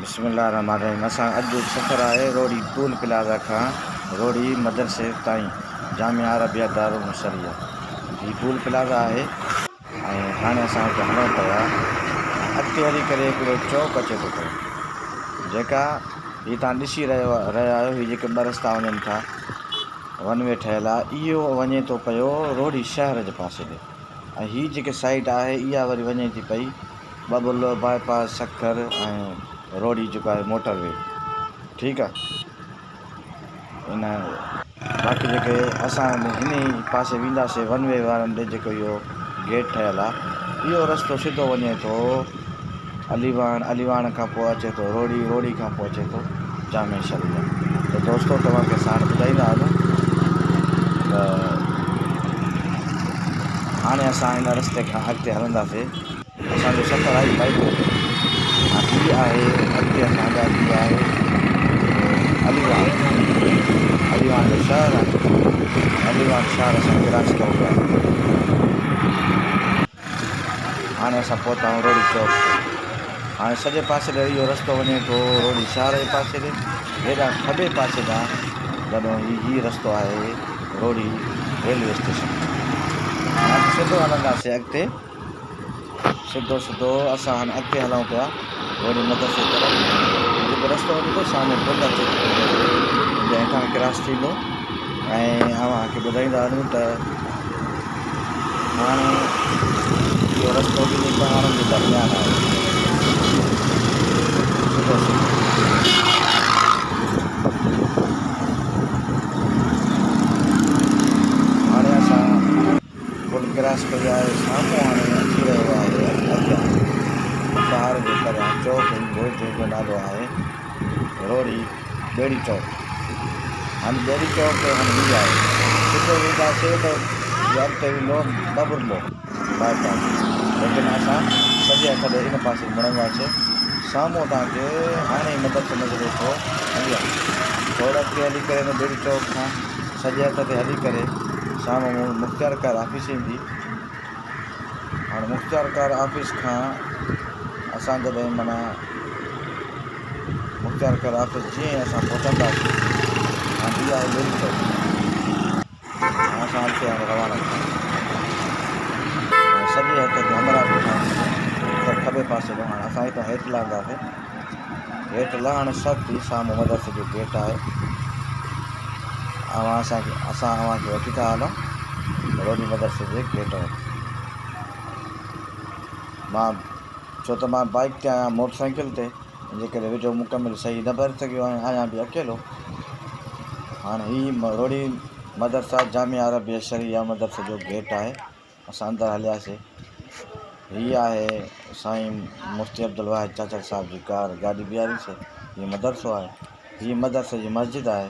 बिस्मिल्लाहिर्रहमानिर्रहीम। असां अॼु सफ़र आहे रोड़ी टूल प्लाज़ा खां रोड़ी मदरसे ताईं जामिया अरबिया दारुल मुसरिया। ही टूल प्लाज़ा आहे ऐं हाणे असां हिते हलूं पिया। अॻिते हली करे हिकिड़ो चौक अचे थो पियो, जेका हीअ तव्हां ॾिसी रहिया आहियो। हीअ जेके ॿ रस्ता वञनि था, वन वे ठहियलु आहे, इहो वञे थो पियो रोड़ी शहर जे पासे ॾे। ऐं हीअ जेके साइड आहे इहा वरी वञे थी पई बबुल बाईपास सखर ऐं रोड़ी जेको आहे मोटर वे। ठीकु आहे। इन बाक़ी जेके असां हिन ई पासे वेंदासीं वन वे वारनि ॾे, जेको इहो गेट ठहियलु आहे, इहो रस्तो सिधो वञे थो अलीवाण खां पोइ अचे थो रोड़ी खां पोइ अचे थो जामिया शरिया। त दोस्तो तव्हांखे साण ॿुधाईंदा हलूं त हाणे असां हिन रस्ते खां अॻिते हलंदासीं। असांजो सफ़र आहे बाइक ते। हीअ आहे अॻिते असांजा हीअ आहे अलीवाण जो शहर आहे। अलीवाण शहर असां क्रॉस कयूं पिया। हाणे असां पहुता आहियूं रोड़ी चौक ते। हाणे सॼे पासे ॾे इहो रस्तो वञे थो रोड़ी शहर जे पासे ॾे। हेॾा खॿे पासे ॾांहुं जॾहिं हीअ रस्तो आहे रोड़ी रेलवे स्टेशन। हाणे सिधो हलंदासीं अॻिते, सिधो असां हाणे अॻिते हलूं पिया रोड़ी मदरसे तरफ़। जेको रस्तो वञे थो साम्हूं पुल अचे थो, जंहिं खां क्रॉस थींदो। ऐं अव्हांखे ॿुधाईंदा हलूं त हाणे इहो रस्तो बि पहाड़नि जे दरमियान आहे। हाणे असां पुल क्रॉस कई आहे, साम्हूं हाणे अची रहियो आहे अॻियां पहाड़ जे परियां चौक ईंदो, जंहिंजो नालो आहे रोड़ी ॿेड़ी चौक। हाणे ॿेड़ी चौक हाणे हीअ आहे, सिधो वेंदासीं त इहो अॻिते वेंदो बबुल बाईपास, लेकिन असां सॼे हथ ॾे इन पासे मुड़ंदासीं। साम्हूं तव्हांखे हाणे मदरसो नज़र थो अॻियां थोरो अॻिते हली करे हिन ॿेड़ी चौक खां सॼे हथ ते हली करे साम्हूं मुख़्तियार कार ऑफिस ईंदी। हाणे मुख़्तियार कार ऑफिस खां असां जॾहिं माना मुख़्तियार कार ऑफिस जीअं असां पहुचंदासीं, हाणे इहा आहे ॿेड़ी चौक। हाणे असां अॻिते हाणे रवाना थियूं। सॼे हथ ते हमरा खां खॿे पासे ॾियूं। हाणे असां हितां हेठि लहंदासीं। हेठि लहण सभु थी साम्हूं मदरसे जो गेट आहे। असां अव्हांखे वठी था हलूं रोड़ी मदरसे जे गेट वटि। छो त मां बाइक ते आहियां, मोटरसाइकिल ते, जे करे वेझो मुकमिल सही न भरे सघियो आहियां बि अकेलो। हाणे हीअ रोड़ी मदरसा जामिया अरबिया शरिया मदरसे जो गेट आहे। असां अंदरि हलियासीं। हीअ आहे साईं मुफ्ती अब्दुल वाहिद चाचड़ साहिब जी कार, गाॾी बीहारीसीं। हीअ मदरसो आहे, हीअ मदरसे जी मस्जिद आहे।